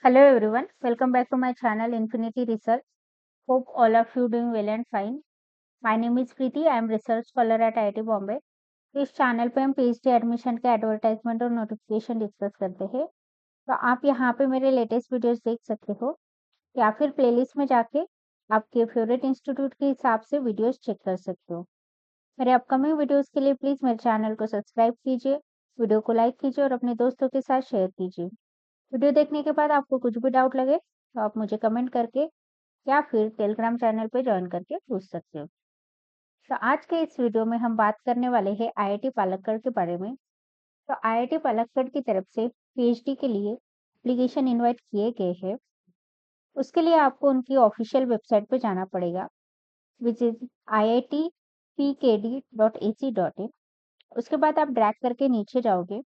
Hello everyone, welcome back to my channel Infinity Research. Hope all of you doing well and fine. My name is Preeti, I am research scholar at IIT Bombay. इस channel पे हम PhD admission के advertisement और notification discuss करते हैं। तो आप यहाँ पे मेरे लेटेस्ट वीडियोस देख सकते हो या फिर प्लेलिस्ट में जाके आपके फेवरेट इंस्टीट्यूट के हिसाब से वीडियोस चेक कर सकते हो। मेरे अपकमिंग वीडियोस के लिए प्लीज मेरे चैनल को सब्सक्राइब कीजिए, वीडियो को लाइक कीजिए और अपने दोस्तों के साथ शेयर कीजिए। वीडियो देखने के बाद आपको कुछ भी डाउट लगे तो आप मुझे कमेंट करके या फिर टेलीग्राम चैनल पे ज्वाइन करके पूछ सकते हो। तो आज के इस वीडियो में हम बात करने वाले हैं आईआईटी पालक्कड़ के बारे में। तो आईआईटी पालक्कड़ की तरफ से पीएचडी के लिए एप्लीकेशन इनवाइट किए गए हैं। उसके लिए आपको उनकी ऑफिशियल वेबसाइट पे जाना पड़ेगा, विच इज iitpkd.ac.in। उसके बाद आप ड्रैग करके नीचे जाओगे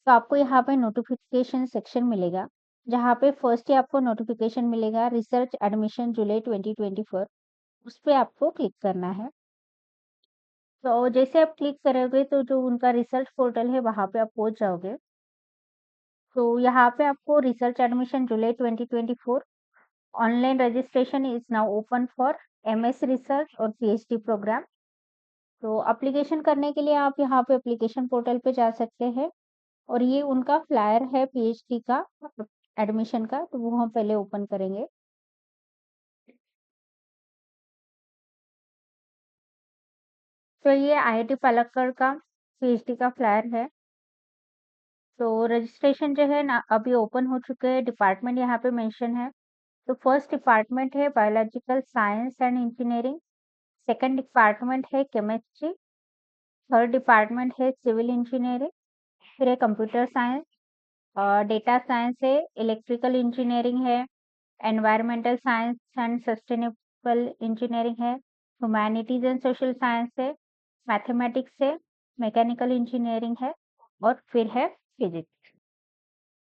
तो आपको यहाँ पे नोटिफिकेशन सेक्शन मिलेगा, जहाँ पे फर्स्ट ही आपको नोटिफिकेशन मिलेगा रिसर्च एडमिशन जुलाई 2024। उस पे आपको क्लिक करना है। तो जैसे आप क्लिक करोगे तो जो उनका रिसर्च पोर्टल है वहाँ पे आप पहुँच जाओगे। तो यहाँ पे आपको research admission July 2024 online registration is now open for MS research और पीएचडी प्रोग्राम। तो एप्लीकेशन करने के लिए आप यहाँ पे एप्लीकेशन पोर्टल पे जा सकते हैं और ये उनका फ्लायर है पीएचडी का एडमिशन का, तो वो हम पहले ओपन करेंगे। तो ये आईआईटी पलक्कड़ का पीएचडी का फ्लायर है। तो रजिस्ट्रेशन जो है ना अभी ओपन हो चुके हैं। डिपार्टमेंट यहाँ पे मेंशन है। तो फर्स्ट डिपार्टमेंट है biological science and engineering, second department है केमिस्ट्री, थर्ड डिपार्टमेंट है सिविल इंजीनियरिंग, फिर है कंप्यूटर साइंस, डेटा साइंस है, इलेक्ट्रिकल इंजीनियरिंग है, environmental science and sustainable engineering है, ह्यूमैनिटीज एंड सोशल साइंस है, मैथमेटिक्स है, मैकेनिकल इंजीनियरिंग है और फिर है फिजिक्स।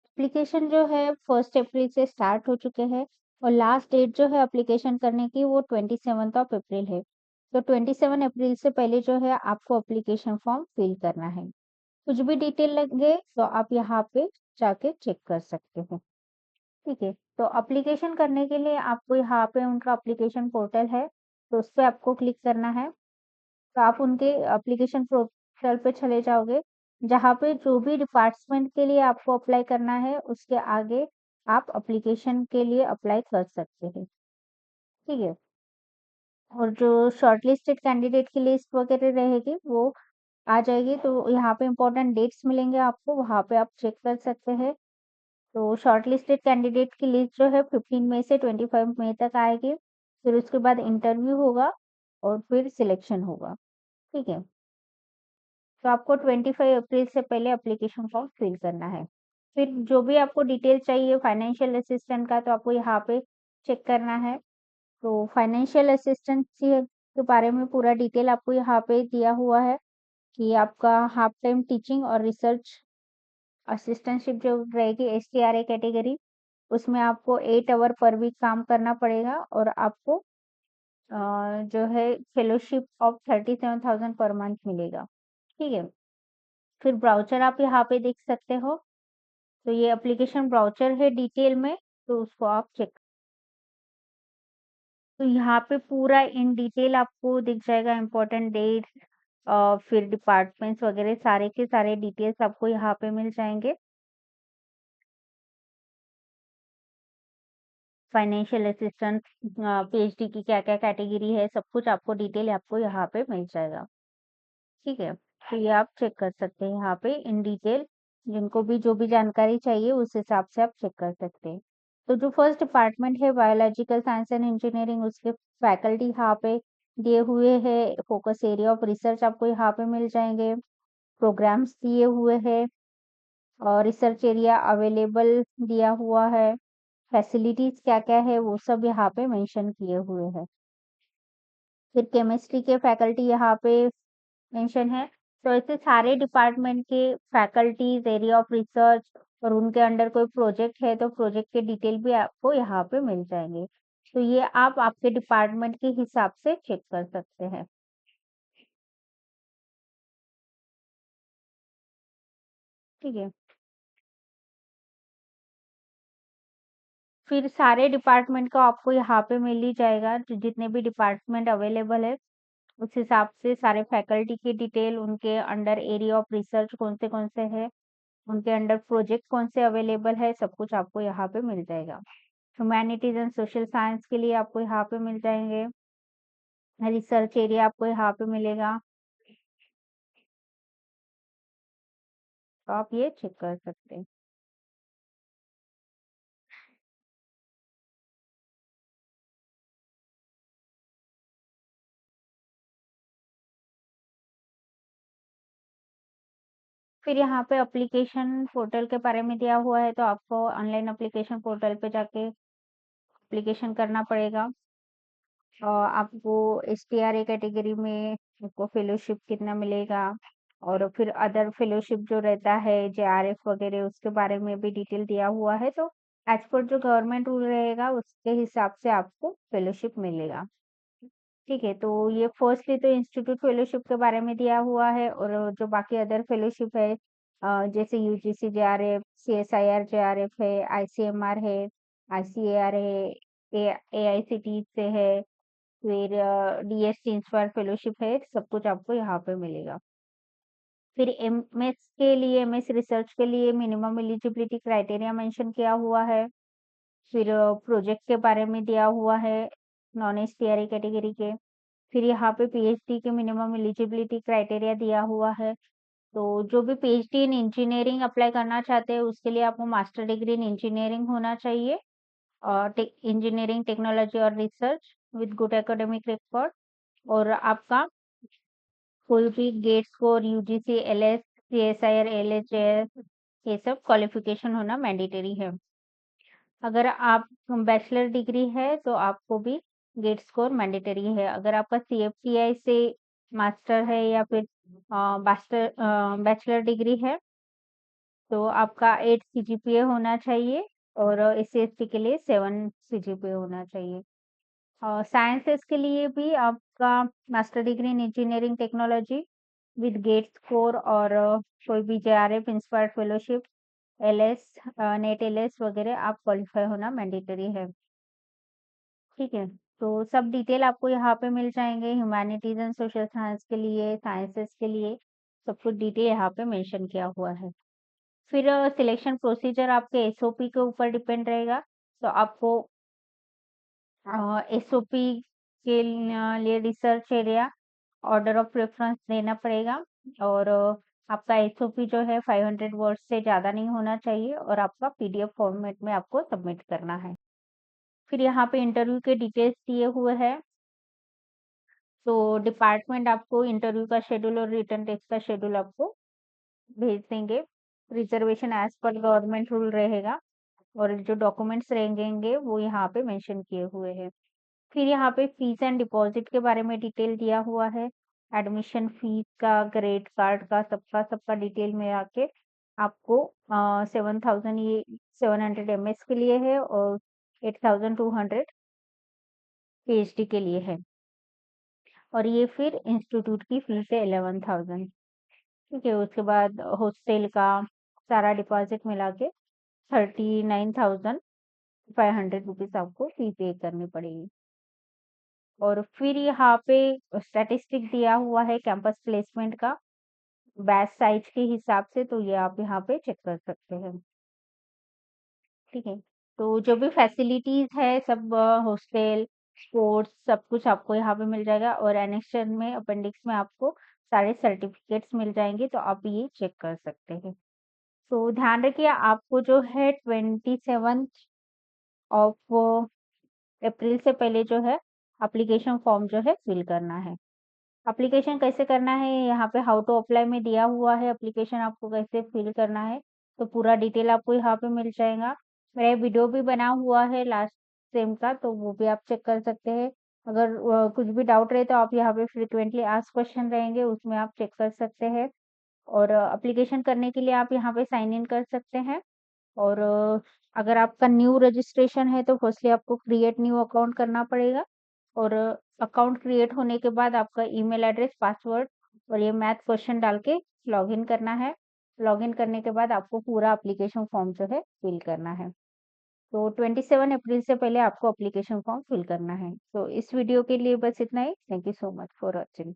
एप्लीकेशन जो है 1 अप्रैल से स्टार्ट हो चुके हैं और लास्ट डेट जो है एप्लीकेशन करने की वो 27 अप्रैल है। तो 27 अप्रैल से पहले जो है आपको एप्लीकेशन फॉर्म फिल करना है। कुछ भी डिटेल लगे तो आप यहाँ पे जाके चेक कर सकते हो। ठीक है, तो एप्लीकेशन करने के लिए आपको यहाँ पे उनका एप्लीकेशन पोर्टल है, तो उस पे आपको क्लिक करना है। तो आप उनके एप्लीकेशन पोर्टल पे चले जाओगे, जहाँ पे जो भी डिपार्टमेंट के लिए आपको अप्लाई करना है उसके आगे आप एप्लीकेशन के लिए अप्लाई कर सकते हैं। ठीक है, और जो शॉर्टलिस्टेड कैंडिडेट की लिस्ट वगैरह रहेगी वो आ जाएगी। तो यहाँ पे इम्पोर्टेंट डेट्स मिलेंगे आपको, वहाँ पे आप चेक कर सकते हैं। तो शॉर्टलिस्टेड कैंडिडेट की लिस्ट जो है 15 मई से 25 मई तक आएगी। फिर उसके बाद इंटरव्यू होगा और फिर सिलेक्शन होगा। ठीक है, तो आपको 25 अप्रैल से पहले एप्लीकेशन फॉर्म फिल करना है। फिर जो भी आपको डिटेल चाहिए फाइनेंशियल असिस्टेंट का, तो आपको यहाँ पे चेक करना है। तो फाइनेंशियल असिस्टेंट के बारे में पूरा डिटेल आपको यहाँ पे दिया हुआ है कि आपका हाफ टाइम टीचिंग और रिसर्च असिस्टेंटशिप जो रहेगी एसटीआरए कैटेगरी, उसमें आपको 8 आवर पर वीक काम करना पड़ेगा और आपको जो है फेलोशिप ऑफ 37,000 पर मंथ मिलेगा। ठीक है, फिर ब्राउचर आप यहाँ पे देख सकते हो। तो ये एप्लीकेशन ब्राउचर है डिटेल में, तो उसको आप चेक। तो यहाँ पे पूरा इन डिटेल आपको दिख जाएगा, इम्पोर्टेंट डेट्स, फिर डिपार्टमेंट्स वगैरह सारे के सारे डिटेल्स आपको यहाँ पे मिल जाएंगे। फाइनेंशियल असिस्टेंट पीएचडी की क्या क्या कैटेगरी है, सब कुछ आपको डिटेल आपको यहाँ पे मिल जाएगा। ठीक है, तो ये आप चेक कर सकते हैं यहाँ पे इन डिटेल। जिनको भी जो भी जानकारी चाहिए उस हिसाब से आप चेक कर सकते हैं। तो जो फर्स्ट डिपार्टमेंट है बायोलॉजिकल साइंस एंड इंजीनियरिंग, उसके फैकल्टी यहाँ पे दिए हुए हैं। फोकस एरिया ऑफ रिसर्च आपको यहाँ पे मिल जाएंगे। प्रोग्राम्स दिए हुए हैं और रिसर्च एरिया अवेलेबल दिया हुआ है। फैसिलिटीज क्या क्या है वो सब यहाँ पे मेंशन किए हुए हैं। फिर केमिस्ट्री के फैकल्टी यहाँ पे मेंशन है। तो ऐसे सारे डिपार्टमेंट के फैकल्टीज, एरिया ऑफ रिसर्च और उनके अंडर कोई प्रोजेक्ट है तो प्रोजेक्ट के डिटेल भी आपको यहाँ पे मिल जाएंगे। तो ये आप आपके डिपार्टमेंट के हिसाब से चेक कर सकते हैं। ठीक है, फिर सारे डिपार्टमेंट का आपको यहाँ पे मिल ही जाएगा, जो जितने भी डिपार्टमेंट अवेलेबल है, उस हिसाब से सारे फैकल्टी की डिटेल, उनके अंडर एरिया ऑफ रिसर्च कौन से हैं, उनके अंडर प्रोजेक्ट कौन से अवेलेबल है, सब कुछ आपको यहाँ पे मिल जाएगा। ह्यूमैनिटीज एंड सोशल साइंस के लिए आपको यहाँ पे मिल जाएंगे, रिसर्च एरिया आपको यहाँ पे मिलेगा, तो आप ये चेक कर सकते हैं। फिर यहाँ पे एप्लीकेशन पोर्टल के बारे में दिया हुआ है, तो आपको ऑनलाइन एप्लीकेशन पोर्टल पे जाके एप्लीकेशन करना पड़ेगा। आपको एसटीआरए कैटेगरी में आपको फेलोशिप कितना मिलेगा, और फिर अदर फेलोशिप जो रहता है जेआरएफ वगैरह, उसके बारे में भी डिटेल दिया हुआ है। तो एज पर जो गवर्नमेंट रूल रहेगा उसके हिसाब से आपको फेलोशिप मिलेगा। ठीक है, तो ये फर्स्टली तो इंस्टीट्यूट फेलोशिप के बारे में दिया हुआ है, और जो बाकी अदर फेलोशिप है, जैसे यूजीसी जेआरएफ, सीएसआईआर जेआरएफ है, आईसीएमआर है, आईसीएआर है, एआईसीटी से है, फिर डीएसटी इंस्पायर फेलोशिप है, सब कुछ आपको यहाँ पे मिलेगा। फिर एमएस के लिए, एमएस रिसर्च के लिए मिनिमम एलिजिबिलिटी क्राइटेरिया मेंशन किया हुआ है। फिर प्रोजेक्ट के बारे में दिया हुआ है, नॉन एसटीआरए कैटेगरी के। फिर यहाँ पे पीएचडी के मिनिमम एलिजिबिलिटी क्राइटेरिया दिया हुआ है। तो जो भी पीएचडी इन इंजीनियरिंग अप्लाई करना चाहते हैं, उसके लिए आपको मास्टर डिग्री इन इंजीनियरिंग होना चाहिए, और इंजीनियरिंग टेक्नोलॉजी और research with good academic record, और आपका कोई भी GATE score, UGC, LS, CSIR, LHS, ये सब क्वालिफिकेशन होना मैंडेटरी है। अगर आप बैचलर डिग्री है तो आपको भी गेट स्कोर मैंडेटरी है। अगर आपका सीएफटीआई से मास्टर है या फिर मास्टर बैचलर डिग्री है, तो आपका 8 सीजीपीए होना चाहिए, और एससी एसटी के लिए 7 सीजीपीए होना चाहिए। साइंसेस के लिए भी आपका master degree in engineering technology with GATE score, और कोई भी JRF inspired fellowship, LS, NET LS वगैरह आप क्वालिफाई होना मैंडेटरी है। ठीक है, तो सब डिटेल आपको यहाँ पे मिल जाएंगे, ह्यूमैनिटीज एंड सोशल साइंस के लिए, साइंसेस के लिए, सब कुछ डिटेल यहाँ पे मेंशन किया हुआ है। फिर सिलेक्शन प्रोसीजर आपके एसओपी के ऊपर डिपेंड रहेगा। तो आपको एसओपी के लिए research area order of preference देना पड़ेगा, और आपका एसओपी जो है 500 वर्ड से ज़्यादा नहीं होना चाहिए, और आपका पीडीएफ फॉर्मेट में आपको सबमिट करना है। फिर यहाँ पे इंटरव्यू के डिटेल्स दिए हुए हैं। तो डिपार्टमेंट आपको इंटरव्यू का शेड्यूल और रिटर्न टेस्ट का शेड्यूल आपको भेज देंगे। रिजर्वेशन एज पर गवर्नमेंट रूल रहेगा, और जो डॉक्यूमेंट्स रहेंगे वो यहाँ पे मेंशन किए हुए हैं। फिर यहाँ पे फीस एंड डिपॉजिट के बारे में डिटेल दिया हुआ है, एडमिशन फीस का, ग्रेड कार्ड का, सबका डिटेल में आके आपको 7,000 ये 700 एमएस के लिए है, और 8,200 पीएचडी के लिए है, और ये फिर इंस्टीट्यूट की फीस है 11,000। ठीक है, उसके बाद हॉस्टल का सारा डिपॉजिट मिला के 39,500 रुपीज आपको फी पे करनी पड़ेगी। और फिर यहाँ पे स्टैटिस्टिक दिया हुआ है कैंपस प्लेसमेंट का, बैच साइज के हिसाब से, तो ये आप यहाँ पे चेक कर सकते हैं। ठीक है, तो जो भी फैसिलिटीज है सब, हॉस्टल, स्पोर्ट्स, सब कुछ आपको यहाँ पे मिल जाएगा, और एनेक्शन में, अपेंडिक्स में आपको सारे सर्टिफिकेट्स मिल जाएंगे, तो आप ये चेक कर सकते हैं। तो ध्यान रखिए, आपको जो है 27 ऑफ अप्रैल से पहले जो है एप्लीकेशन फॉर्म जो है फिल करना है। एप्लीकेशन कैसे करना है, यहाँ पे हाउ टू अप्लाई में दिया हुआ है, एप्लीकेशन आपको कैसे फिल करना है, तो पूरा डिटेल आपको यहाँ पे मिल जाएगा। मेरा वीडियो भी बना हुआ है लास्ट सेम का, तो वो भी आप चेक कर सकते हैं। अगर कुछ भी डाउट रहे तो आप यहाँ पे फ्रिक्वेंटली आस्क क्वेश्चन रहेंगे, उसमें आप चेक कर सकते हैं। और एप्लीकेशन करने के लिए आप यहाँ पे साइन इन कर सकते हैं। और अगर आपका न्यू रजिस्ट्रेशन है तो फर्स्टली आपको क्रिएट न्यू अकाउंट करना पड़ेगा, और अकाउंट क्रिएट होने के बाद आपका ईमेल एड्रेस, पासवर्ड और ये मैथ क्वेश्चन डाल के लॉगिन करना है। लॉगिन करने के बाद आपको पूरा एप्लीकेशन फॉर्म जो है फिल करना है। तो 27 अप्रैल से पहले आपको एप्लीकेशन फॉर्म फिल करना है। तो इस वीडियो के लिए बस इतना ही। Thank you so much for watching.